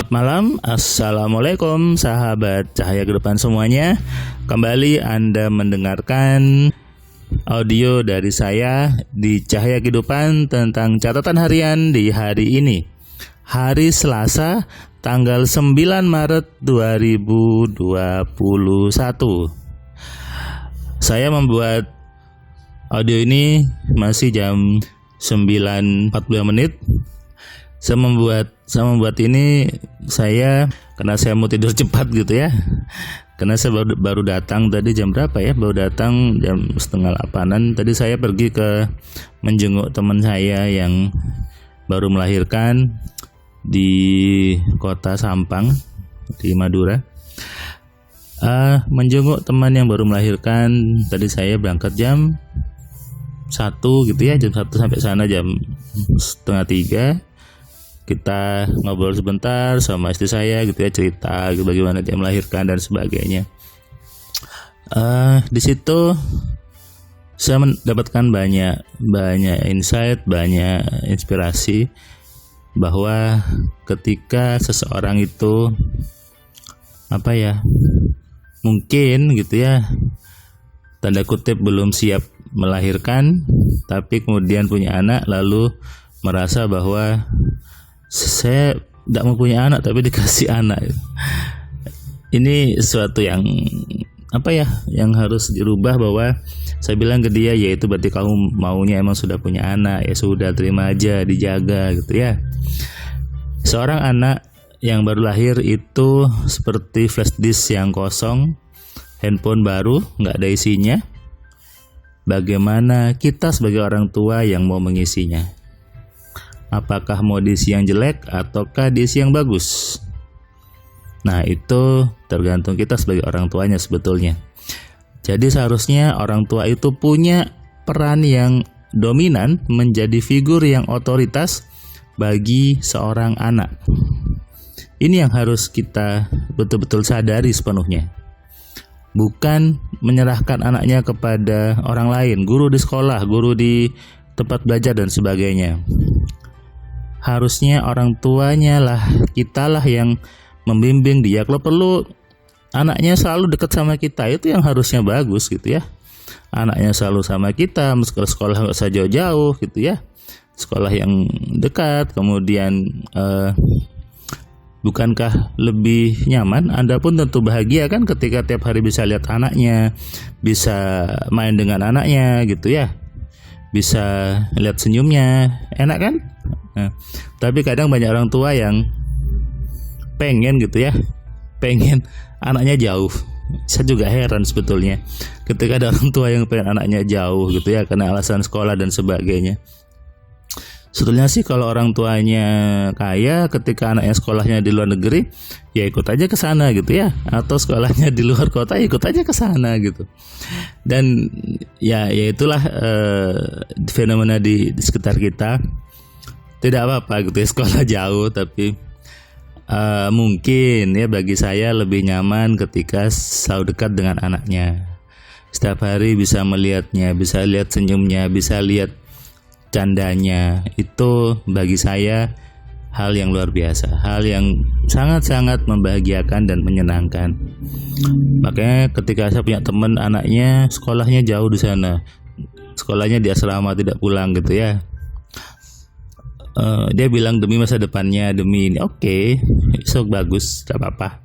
Selamat malam, Assalamualaikum sahabat Cahaya Kehidupan semuanya. Kembali Anda mendengarkan audio dari saya di Cahaya Kehidupan tentang catatan harian di hari ini, hari Selasa, tanggal 9 Maret 2021. Saya membuat audio ini masih jam 9.45 menit. Saya membuat ini karena saya mau tidur cepat gitu ya. Karena saya baru datang tadi jam berapa ya? Baru datang jam 7:30. Tadi saya pergi menjenguk teman saya yang baru melahirkan di kota Sampang di Madura. Menjenguk teman yang baru melahirkan. Tadi saya berangkat jam 1 gitu ya, jam 1 sampai sana jam 2:30. Kita ngobrol sebentar sama istri saya gitu ya, cerita bagaimana dia melahirkan dan sebagainya. Di situ saya mendapatkan banyak insight, banyak inspirasi bahwa ketika seseorang itu mungkin gitu ya, tanda kutip belum siap melahirkan, tapi kemudian punya anak lalu merasa bahwa saya tidak mau punya anak tapi dikasih anak. Ini sesuatu yang yang harus dirubah, bahwa saya bilang ke dia, yaitu berarti kamu maunya emang sudah punya anak, ya sudah, terima aja, dijaga gitu ya. Seorang anak yang baru lahir itu seperti flash disk yang kosong, handphone baru nggak ada isinya. Bagaimana kita sebagai orang tua yang mau mengisinya? Apakah mau diisi yang jelek ataukah diisi yang bagus? Nah, itu tergantung kita sebagai orang tuanya sebetulnya. Jadi seharusnya orang tua itu punya peran yang dominan, menjadi figur yang otoritas bagi seorang anak. Ini yang harus kita betul-betul sadari sepenuhnya. Bukan menyerahkan anaknya kepada orang lain, guru di sekolah, guru di tempat belajar dan sebagainya. Harusnya orang tuanya lah, kitalah yang membimbing dia. Kalau perlu anaknya selalu dekat sama kita, itu yang harusnya bagus gitu ya. Anaknya selalu sama kita, meskipun sekolah nggak usah jauh-jauh gitu ya. Sekolah yang dekat, kemudian bukankah lebih nyaman? Anda pun tentu bahagia kan ketika tiap hari bisa lihat anaknya, bisa main dengan anaknya gitu ya, bisa lihat senyumnya, enak kan? Nah, tapi kadang banyak orang tua yang pengen anaknya jauh. Saya juga heran sebetulnya ketika ada orang tua yang pengen anaknya jauh gitu ya, karena alasan sekolah dan sebagainya. Sebetulnya sih kalau orang tuanya kaya, ketika anaknya sekolahnya di luar negeri, ya ikut aja ke sana gitu ya, atau sekolahnya di luar kota, ikut aja ke sana gitu. Dan ya itulah fenomena di sekitar kita. Tidak apa-apa gitu ya, sekolah jauh, tapi mungkin ya bagi saya lebih nyaman ketika selalu dekat dengan anaknya. Setiap hari bisa melihatnya, bisa lihat senyumnya, bisa lihat candanya. Itu bagi saya hal yang luar biasa, hal yang sangat-sangat membahagiakan dan menyenangkan. Makanya ketika saya punya teman, anaknya sekolahnya jauh di sana, sekolahnya di asrama, tidak pulang gitu ya. Dia bilang demi masa depannya, demi ini, oke, so bagus, tidak apa-apa.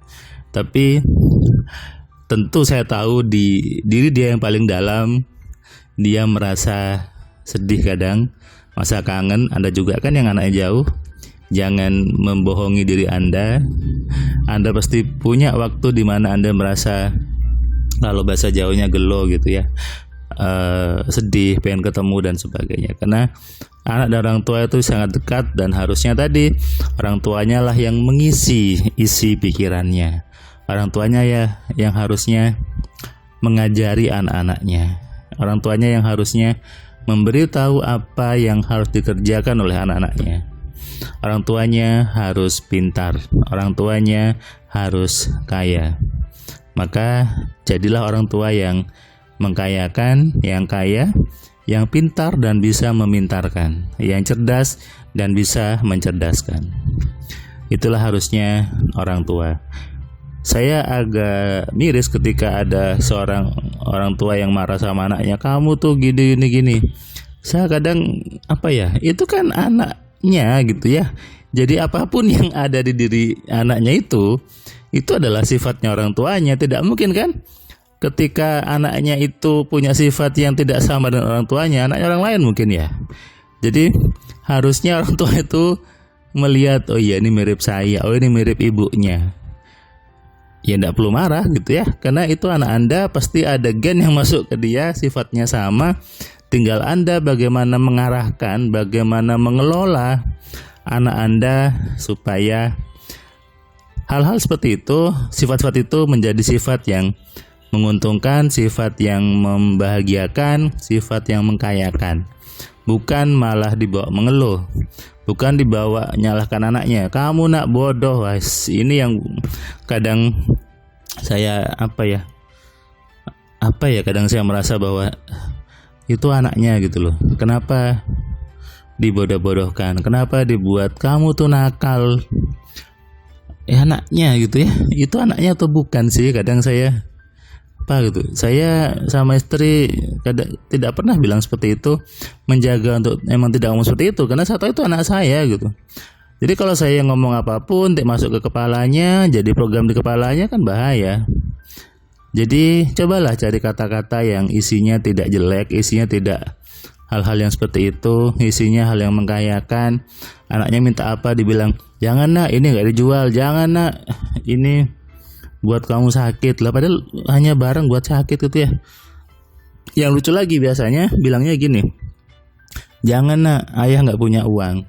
Tapi tentu saya tahu di diri dia yang paling dalam, dia merasa sedih kadang, masa kangen. Anda juga kan yang anaknya jauh. Jangan membohongi diri Anda. Anda pasti punya waktu di mana Anda merasa, kalau bahasa jauhnya gelo gitu ya, sedih, pengen ketemu dan sebagainya. Karena anak dan orang tua itu sangat dekat, dan harusnya tadi orang tuanya lah yang mengisi isi pikirannya. Orang tuanya ya yang harusnya mengajari anak-anaknya. Orang tuanya yang harusnya memberitahu apa yang harus dikerjakan oleh anak-anaknya. Orang tuanya harus pintar, orang tuanya harus kaya. Maka jadilah orang tua yang mengkayakan, yang kaya, yang pintar dan bisa memintarkan, yang cerdas dan bisa mencerdaskan. Itulah harusnya orang tua. Saya agak miris ketika ada seorang orang tua yang marah sama anaknya, kamu tuh gini. Saya kadang itu kan anaknya gitu ya. Jadi apapun yang ada di diri anaknya itu adalah sifatnya orang tuanya. Tidak mungkin kan ketika anaknya itu punya sifat yang tidak sama dengan orang tuanya, anaknya orang lain mungkin ya. Jadi harusnya orang tua itu melihat, oh iya ini mirip saya, oh ini mirip ibunya. Ya tidak perlu marah gitu ya, karena itu anak Anda, pasti ada gen yang masuk ke dia, sifatnya sama. Tinggal Anda bagaimana mengarahkan, bagaimana mengelola anak Anda supaya hal-hal seperti itu, sifat-sifat itu menjadi sifat yang menguntungkan, sifat yang membahagiakan, sifat yang mengkayakan. Bukan malah dibawa mengeluh, bukan dibawa nyalahkan anaknya, kamu nak bodoh. Ini yang kadang saya kadang saya merasa bahwa itu anaknya gitu loh. Kenapa dibodoh-bodohkan? Kenapa dibuat kamu tuh nakal? Anaknya gitu ya. Itu anaknya atau bukan sih? Kadang saya saya sama istri tidak pernah bilang seperti itu, menjaga untuk emang tidak ngomong seperti itu, karena saya tahu itu anak saya gitu. Jadi kalau saya ngomong apapun masuk ke kepalanya, jadi program di kepalanya, kan bahaya. Jadi cobalah cari kata-kata yang isinya tidak jelek, isinya tidak hal-hal yang seperti itu, isinya hal yang mengkayakan. Anaknya minta apa, dibilang jangan nak, ini nggak dijual, jangan nak, ini buat kamu sakit lah, padahal hanya barang buat sakit gitu ya. Yang lucu lagi biasanya bilangnya gini, jangan nak, ayah nggak punya uang,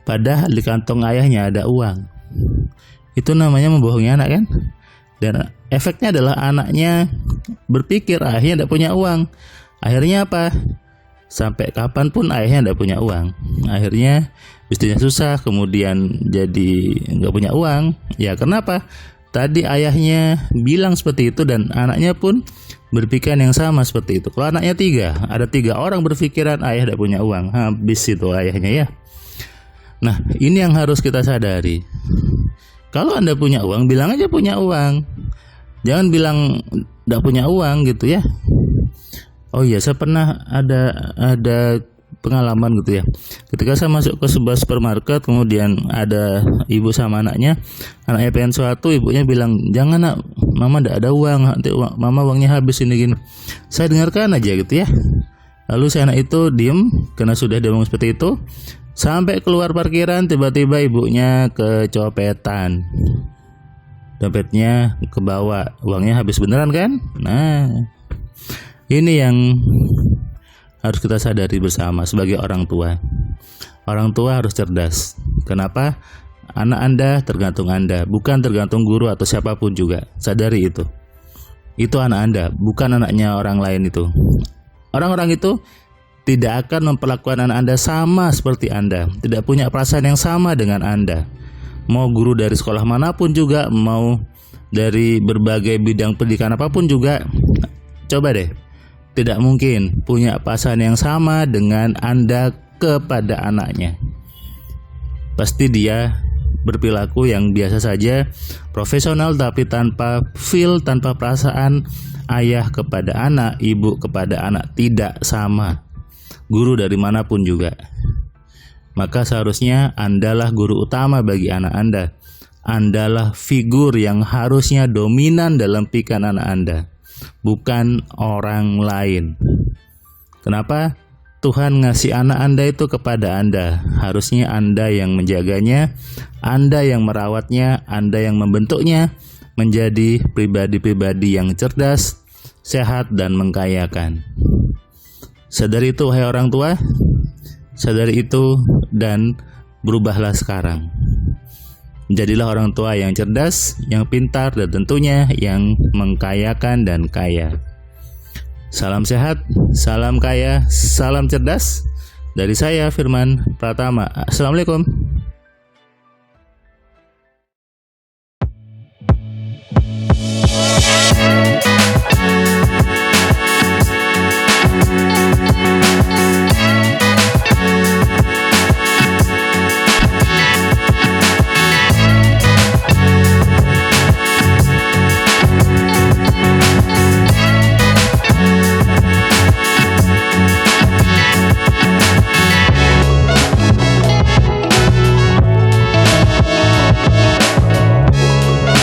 padahal di kantong ayahnya ada uang. Itu namanya membohongi anak kan. Dan efeknya adalah anaknya berpikir ayahnya nggak punya uang. Akhirnya apa? Sampai kapanpun ayahnya nggak punya uang. Akhirnya istrinya susah, kemudian jadi nggak punya uang. Ya kenapa? Tadi ayahnya bilang seperti itu dan anaknya pun berpikiran yang sama seperti itu. Kalau anaknya ada tiga orang berpikiran ayah tidak punya uang, habis itu ayahnya ya. Nah ini yang harus kita sadari. Kalau Anda punya uang, bilang aja punya uang. Jangan bilang tidak punya uang gitu ya. Oh iya, saya pernah ada pengalaman gitu ya. Ketika saya masuk ke sebuah supermarket, kemudian ada ibu sama anaknya pengen sesuatu, ibunya bilang jangan nak, mama tidak ada uang, nanti mama uangnya habis ini gini. Saya dengarkan aja gitu ya. Lalu si anak itu diem karena sudah diomong seperti itu. Sampai keluar parkiran, tiba-tiba ibunya kecopetan, dompetnya kebawa, uangnya habis beneran kan. Nah ini yang harus kita sadari bersama sebagai orang tua. Orang tua harus cerdas. Kenapa? Anak Anda tergantung Anda, bukan tergantung guru atau siapapun juga. Sadari itu. Itu anak Anda, bukan anaknya orang lain itu. Orang-orang itu tidak akan memperlakukan anak Anda sama seperti Anda. Tidak punya perasaan yang sama dengan Anda. Mau guru dari sekolah manapun juga, mau dari berbagai bidang pendidikan apapun juga, coba deh. Tidak mungkin punya perasaan yang sama dengan Anda kepada anaknya. Pasti dia berperilaku yang biasa saja, profesional tapi tanpa feel, tanpa perasaan. Ayah kepada anak, ibu kepada anak tidak sama. Guru dari manapun juga. Maka seharusnya Andalah guru utama bagi anak Anda. Andalah figur yang harusnya dominan dalam pikiran anak Anda, bukan orang lain. Kenapa? Tuhan ngasih anak Anda itu kepada Anda. Harusnya Anda yang menjaganya, Anda yang merawatnya, Anda yang membentuknya menjadi pribadi-pribadi yang cerdas, sehat, dan mengkayakan. Sadari itu wahai orang tua, sadari itu dan berubahlah sekarang. Jadilah orang tua yang cerdas, yang pintar, dan tentunya yang mengkayakan dan kaya. Salam sehat, salam kaya, salam cerdas. Dari saya Firman Pratama. Assalamualaikum.